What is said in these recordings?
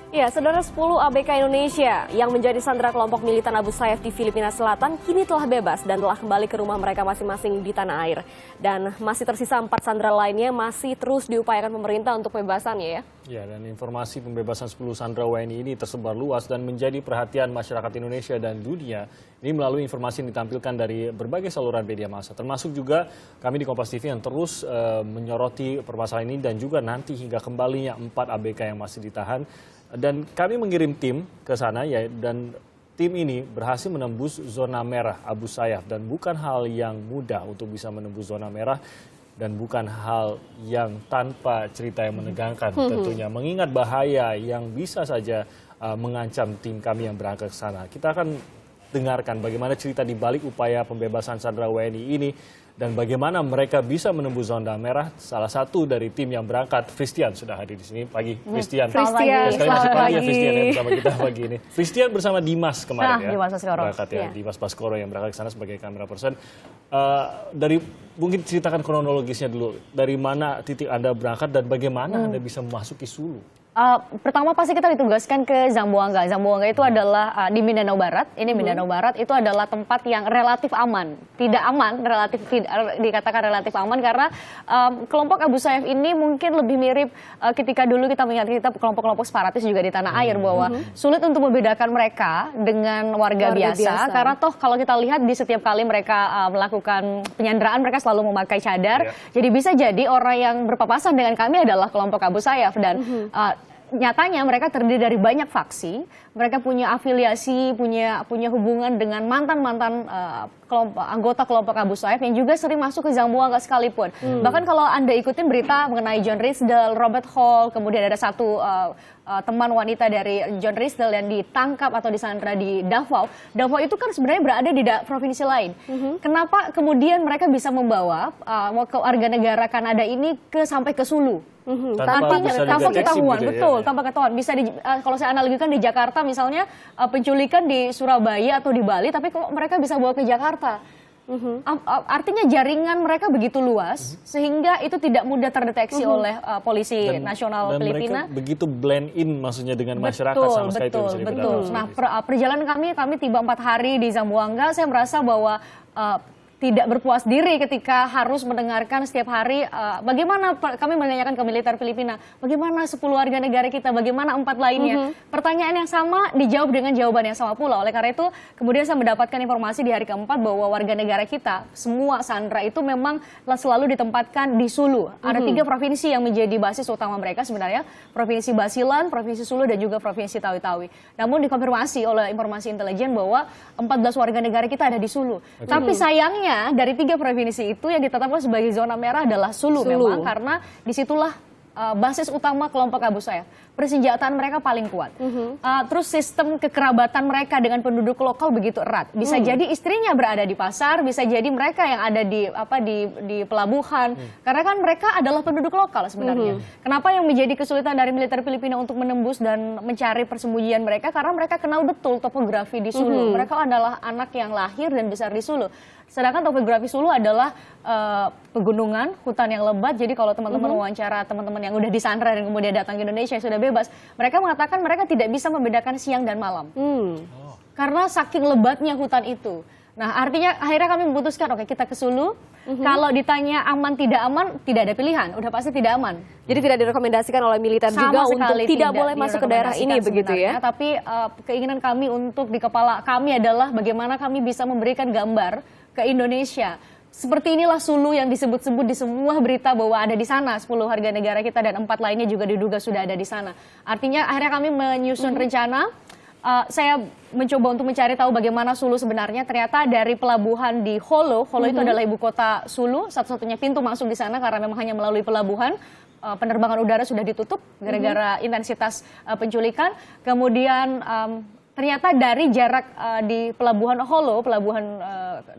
Ya, saudara 10 ABK Indonesia yang menjadi sandera kelompok militan Abu Sayyaf di Filipina Selatan kini telah bebas dan telah kembali ke rumah mereka masing-masing di tanah air. Dan masih tersisa 4 sandera lainnya masih terus diupayakan pemerintah untuk pembebasannya ya. Ya, dan informasi pembebasan 10 sandera WNI ini tersebar luas dan menjadi perhatian masyarakat Indonesia dan dunia. Ini melalui informasi yang ditampilkan dari berbagai saluran media massa. Termasuk juga kami di Kompas TV yang terus menyoroti permasalahan ini dan juga nanti hingga kembalinya 4 ABK yang masih ditahan. Dan kami mengirim tim ke sana ya, dan tim ini berhasil menembus zona merah Abu Sayyaf dan bukan hal yang mudah untuk bisa menembus zona merah dan bukan hal yang tanpa cerita yang menegangkan tentunya, mengingat bahaya yang bisa saja mengancam tim kami yang berangkat ke sana. Kita akan dengarkan bagaimana cerita di balik upaya pembebasan sandera WNI ini dan bagaimana mereka bisa menembus zona merah. Salah satu dari tim yang berangkat, Fristian, sudah hadir di sini pagi. Fristian, selamat pagi. Ya, Fristian yang bersama kita pagi ini. Fristian bersama Dimas kemarin ya, Dimas Baskoro. berangkat ya, Dimas Baskoro yang berangkat ke sana sebagai kamera person. Dari mungkin ceritakan kronologisnya dulu, dari mana titik Anda berangkat dan bagaimana Anda bisa memasuki Sulu? Pertama pasti kita ditugaskan ke Zamboanga. Zamboanga itu adalah di Mindanao Barat. Ini Mindanao Barat itu adalah tempat yang relatif aman. Tidak aman, dikatakan relatif aman karena kelompok Abu Sayyaf ini mungkin lebih mirip ketika dulu kita mengingat kita kelompok-kelompok separatis juga di tanah air, bahwa sulit untuk membedakan mereka dengan warga biasa. Karena toh kalau kita lihat di setiap kali mereka melakukan penyanderaan, mereka selalu memakai cadar. Jadi bisa jadi orang yang berpapasan dengan kami adalah kelompok Abu Sayyaf dan nyatanya mereka terdiri dari banyak faksi, mereka punya afiliasi, punya hubungan dengan mantan-mantan anggota kelompok Abu Sayyaf yang juga sering masuk ke Zamboanga sekalipun. Bahkan kalau Anda ikutin berita mengenai John Ridsdale, Robert Hall, kemudian ada satu teman wanita dari John Ridsdale yang ditangkap atau disandera di Davao. Davao itu kan sebenarnya berada di provinsi lain. Kenapa kemudian mereka bisa membawa warga negara Kanada ini sampai ke Sulu? Tanpa ketahuan, betul, tanpa ketahuan. Bisa kalau saya analogikan di Jakarta misalnya penculikan di Surabaya atau di Bali, tapi kok mereka bisa bawa ke Jakarta? Artinya jaringan mereka begitu luas sehingga itu tidak mudah terdeteksi oleh polisi nasional Filipina. Mereka begitu blend in maksudnya dengan masyarakat sama sekali itu bisa dibedakan. Betul. Nah, perjalanan kami tiba 4 hari di Zamboanga, saya merasa bahwa tidak berpuas diri ketika harus mendengarkan setiap hari bagaimana kami menanyakan ke militer Filipina, bagaimana 10 warga negara kita, bagaimana 4 lainnya. Pertanyaan yang sama dijawab dengan jawaban yang sama pula. Oleh karena itu kemudian saya mendapatkan informasi di hari keempat bahwa warga negara kita, semua sandera itu memang selalu ditempatkan di Sulu. Ada 3 provinsi yang menjadi basis utama mereka sebenarnya, Provinsi Basilan, Provinsi Sulu, dan juga Provinsi Tawi-Tawi. Namun dikonfirmasi oleh informasi intelijen bahwa 14 warga negara kita ada di Sulu. Tapi sayangnya dari 3 provinsi itu yang ditetapkan sebagai zona merah adalah Sulu. Memang karena disitulah basis utama kelompok Abu Sayyaf. Persenjataan mereka paling kuat. Terus sistem kekerabatan mereka dengan penduduk lokal begitu erat. Bisa jadi istrinya berada di pasar, bisa jadi mereka yang ada di pelabuhan. Karena kan mereka adalah penduduk lokal sebenarnya. Kenapa yang menjadi kesulitan dari militer Filipina untuk menembus dan mencari persembunyian mereka? Karena mereka kenal betul topografi di Sulu. Mereka adalah anak yang lahir dan besar di Sulu. Sedangkan topografi Sulu adalah pegunungan, hutan yang lebat. Jadi kalau teman-teman wawancara teman-teman yang udah disandra dan kemudian datang ke Indonesia yang sudah bebas, mereka mengatakan mereka tidak bisa membedakan siang dan malam. Karena saking lebatnya hutan itu. Nah, artinya akhirnya kami memutuskan, oke, kita ke Sulu. Kalau ditanya aman tidak aman, tidak ada pilihan, udah pasti tidak aman. Jadi tidak direkomendasikan oleh militer juga untuk tidak boleh masuk ke daerah ini begitu ya? Tapi keinginan kami untuk di kepala kami adalah bagaimana kami bisa memberikan gambar ke Indonesia. Seperti inilah Sulu yang disebut-sebut di semua berita bahwa ada di sana 10 warga negara kita dan 4 lainnya juga diduga sudah ada di sana. Artinya akhirnya kami menyusun rencana. Saya mencoba untuk mencari tahu bagaimana Sulu sebenarnya. Ternyata dari pelabuhan di Holo itu adalah ibu kota Sulu, satu-satunya pintu masuk di sana karena memang hanya melalui pelabuhan. Penerbangan udara sudah ditutup gara-gara intensitas penculikan. Kemudian ternyata dari jarak di pelabuhan Holo, pelabuhan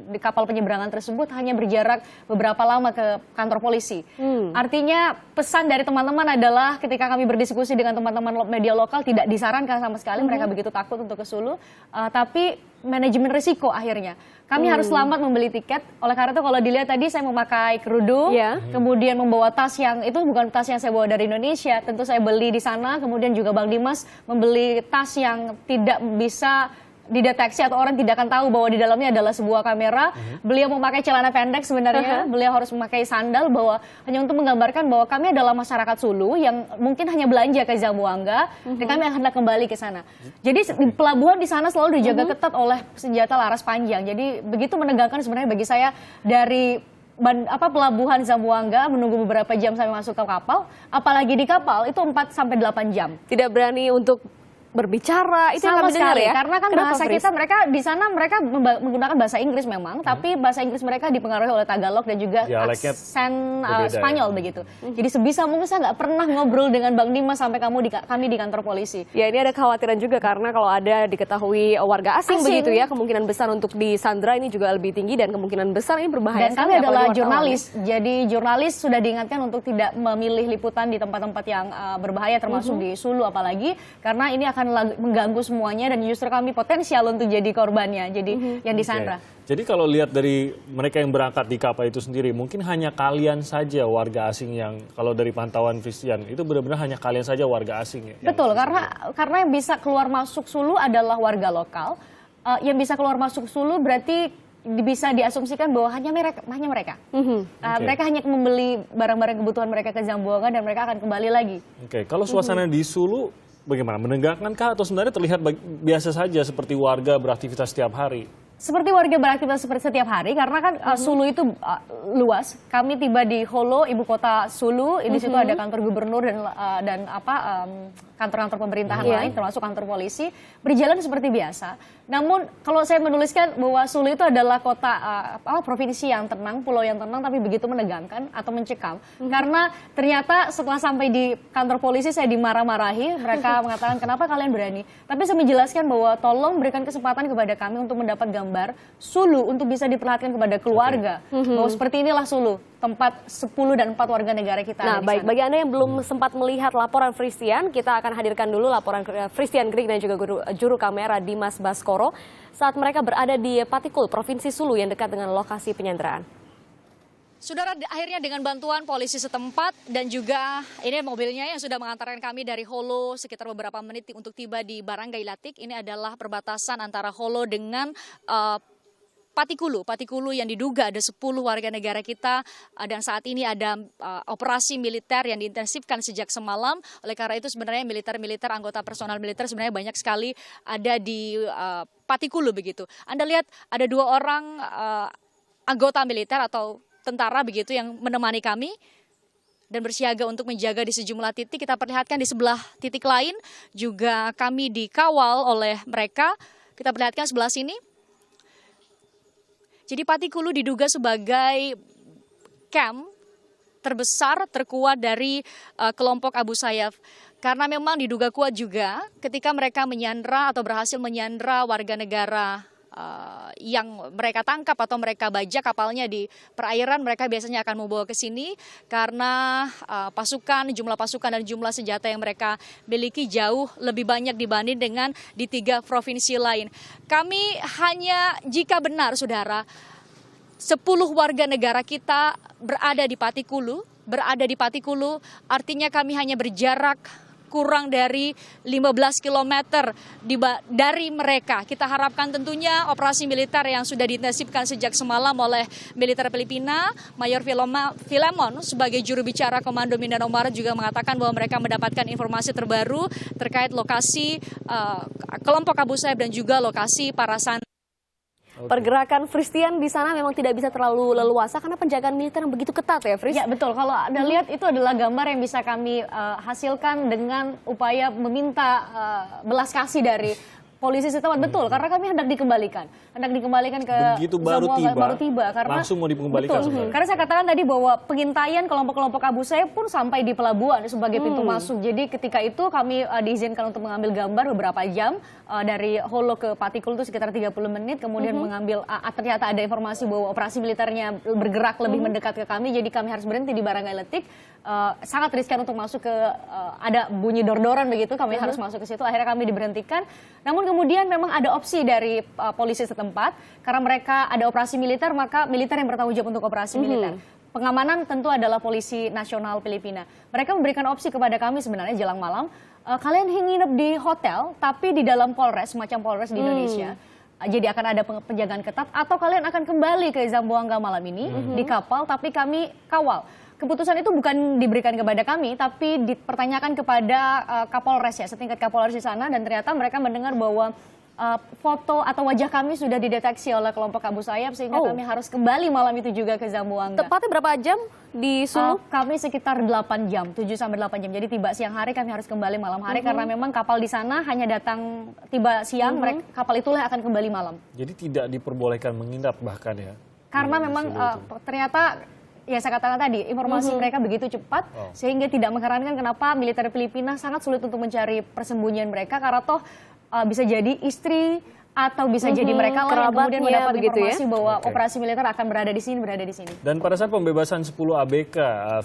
di kapal penyeberangan tersebut hanya berjarak beberapa lama ke kantor polisi. Artinya pesan dari teman-teman adalah ketika kami berdiskusi dengan teman-teman media lokal tidak disarankan sama sekali mereka begitu takut untuk ke Sulu, tapi manajemen risiko akhirnya. Kami harus selamat membeli tiket, oleh karena itu kalau dilihat tadi saya memakai kerudung, kemudian membawa tas yang, itu bukan tas yang saya bawa dari Indonesia, tentu saya beli di sana, kemudian juga Bang Dimas membeli tas yang tidak bisa dideteksi atau orang tidak akan tahu bahwa di dalamnya adalah sebuah kamera. Beliau memakai celana pendek sebenarnya, beliau harus memakai sandal bahwa hanya untuk menggambarkan bahwa kami adalah masyarakat Sulu yang mungkin hanya belanja ke Zamboanga dan kami akan kembali ke sana. Jadi di pelabuhan di sana selalu dijaga ketat oleh senjata laras panjang. Jadi begitu menegangkan sebenarnya bagi saya dari pelabuhan Zamboanga menunggu beberapa jam sampai masuk ke kapal, apalagi di kapal itu 4 sampai 8 jam. Tidak berani untuk berbicara, itu yang sama kami dengar sekali, ya. karena kan Kenapa, bahasa Fris? kita mereka di sana mereka menggunakan bahasa Inggris memang, tapi bahasa Inggris mereka dipengaruhi oleh Tagalog dan juga Dialeknya aksen berbeda, Spanyol begitu. Jadi sebisa mungkin saya nggak pernah ngobrol dengan Bang Dimas sampai kami di kantor polisi. Ya, ini ada kekhawatiran juga karena kalau ada diketahui warga asing begitu ya, kemungkinan besar untuk disandra ini juga lebih tinggi dan kemungkinan besar ini berbahaya. Dan kami sekali, adalah apalagi jurnalis, jadi jurnalis sudah diingatkan untuk tidak memilih liputan di tempat-tempat yang berbahaya termasuk di Sulu apalagi, karena ini akan mengganggu semuanya dan justru kami potensial untuk jadi korbannya, jadi yang disandra. Jadi kalau lihat dari mereka yang berangkat di kapal itu sendiri, mungkin hanya kalian saja warga asing yang, kalau dari pantauan Christian, itu benar-benar hanya kalian saja warga asing ya? Betul, karena yang bisa keluar masuk Sulu adalah warga lokal. Yang bisa keluar masuk Sulu berarti bisa diasumsikan bahwa hanya mereka. Mereka hanya membeli barang-barang kebutuhan mereka ke Zamboanga dan mereka akan kembali lagi. Oke, kalau suasana di Sulu bagaimana? Menegangkankah atau sebenarnya terlihat biasa saja seperti warga beraktivitas setiap hari? Seperti warga beraktivitas seperti setiap hari, karena kan Sulu itu luas. Kami tiba di Holo, ibu kota Sulu. Di situ ada kantor gubernur dan kantor-kantor pemerintahan lain, termasuk kantor polisi. Berjalan seperti biasa. Namun kalau saya menuliskan bahwa Sulu itu adalah kota provinsi yang tenang, pulau yang tenang, tapi begitu menegangkan atau mencekam. Karena ternyata setelah sampai di kantor polisi saya dimarah-marahi. Mereka mengatakan kenapa kalian berani. Tapi saya menjelaskan bahwa tolong berikan kesempatan kepada kami untuk mendapat gambar Sulu untuk bisa diperlihatkan kepada keluarga. Bahwa seperti inilah Sulu, tempat 10 dan 4 warga negara kita ada di baik, sana. bagi Anda yang belum sempat melihat laporan Christian, kita akan hadirkan dulu laporan Christian Grigg dan juga juru kamera Dimas Baskoro saat mereka berada di Patikul, Provinsi Sulu yang dekat dengan lokasi penyanderaan. Saudara, akhirnya dengan bantuan polisi setempat dan juga ini mobilnya yang sudah mengantarkan kami dari Holo sekitar beberapa menit untuk tiba di Barangay Latik. Ini adalah perbatasan antara Holo dengan Patikulu yang diduga ada 10 warga negara kita dan saat ini ada operasi militer yang diintensifkan sejak semalam. Oleh karena itu sebenarnya militer, anggota personal militer sebenarnya banyak sekali ada di Patikulu begitu. Anda lihat ada 2 orang anggota militer atau tentara begitu yang menemani kami dan bersiaga untuk menjaga di sejumlah titik. Kita perlihatkan di sebelah titik lain juga kami dikawal oleh mereka. Kita perlihatkan sebelah sini. Jadi Patikulu diduga sebagai camp terbesar, terkuat dari kelompok Abu Sayyaf. Karena memang diduga kuat juga ketika mereka menyandra atau berhasil menyandra warga negara yang mereka tangkap atau mereka bajak kapalnya di perairan, mereka biasanya akan membawa ke sini karena jumlah pasukan dan jumlah senjata yang mereka miliki jauh lebih banyak dibanding dengan di 3 provinsi lain. Kami hanya jika benar saudara 10 warga negara kita berada di Patikulu, artinya kami hanya berjarak kurang dari 15 km dari mereka. Kita harapkan tentunya operasi militer yang sudah diintensifkan sejak semalam oleh militer Filipina, Mayor Filemon sebagai juru bicara Komando Mindanao Barat juga mengatakan bahwa mereka mendapatkan informasi terbaru terkait lokasi kelompok Abu Sayyaf dan juga lokasi para santri. Pergerakan Christian di sana memang tidak bisa terlalu leluasa karena penjagaan militer yang begitu ketat ya, Fris? Ya betul, kalau Anda lihat itu adalah gambar yang bisa kami hasilkan dengan upaya meminta belas kasih dari polisi setempat. Betul, karena kami hendak dikembalikan ke Begitu baru Zamboanga, tiba, baru tiba karena langsung mau dikembalikan betul, sebenarnya. karena saya katakan tadi bahwa pengintaian kelompok-kelompok Abu Sayyaf pun sampai di pelabuhan sebagai pintu masuk. Jadi ketika itu kami diizinkan untuk mengambil gambar beberapa jam dari Holo ke Patikul itu sekitar 30 menit, kemudian mengambil ternyata ada informasi bahwa operasi militernya bergerak lebih mendekat ke kami, jadi kami harus berhenti di Barangay Letik. Sangat riskan untuk masuk ke ada bunyi dor-doran begitu, kami harus masuk ke situ. Akhirnya kami diberhentikan. Namun kemudian memang ada opsi dari polisi setempat, karena mereka ada operasi militer, maka militer yang bertanggung jawab untuk operasi militer. Pengamanan tentu adalah Polisi Nasional Filipina. Mereka memberikan opsi kepada kami sebenarnya jelang malam, kalian nginep di hotel tapi di dalam Polres, semacam Polres di Indonesia. Jadi akan ada penjagaan ketat, atau kalian akan kembali ke Zamboanga malam ini di kapal tapi kami kawal. Keputusan itu bukan diberikan kepada kami, tapi dipertanyakan kepada Kapolres ya, setingkat Kapolres di sana, dan ternyata mereka mendengar bahwa foto atau wajah kami sudah dideteksi oleh kelompok Abu Sayyaf, sehingga kami harus kembali malam itu juga ke Zamboanga. Tepatnya berapa jam di Sulu? Kami sekitar 8 jam, 7 sampai 8 jam. Jadi tiba siang hari kami harus kembali malam hari, karena memang kapal di sana hanya datang tiba siang, kapal itulah akan kembali malam. Jadi tidak diperbolehkan menginap bahkan ya? Karena memang ternyata ya saya katakan tadi, informasi mereka begitu cepat, sehingga tidak mengherankan kenapa militer Filipina sangat sulit untuk mencari persembunyian mereka, karena toh bisa jadi istri atau bisa jadi mereka lah yang kemudian mendapat informasi bahwa operasi militer akan berada di sini, Dan pada saat pembebasan 10 ABK,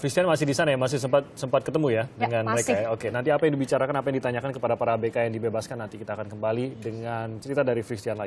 Christian masih di sana ya, masih sempat ketemu ya dengan mereka ya. Oke, nanti apa yang dibicarakan, apa yang ditanyakan kepada para ABK yang dibebaskan, nanti kita akan kembali dengan cerita dari Christian lagi.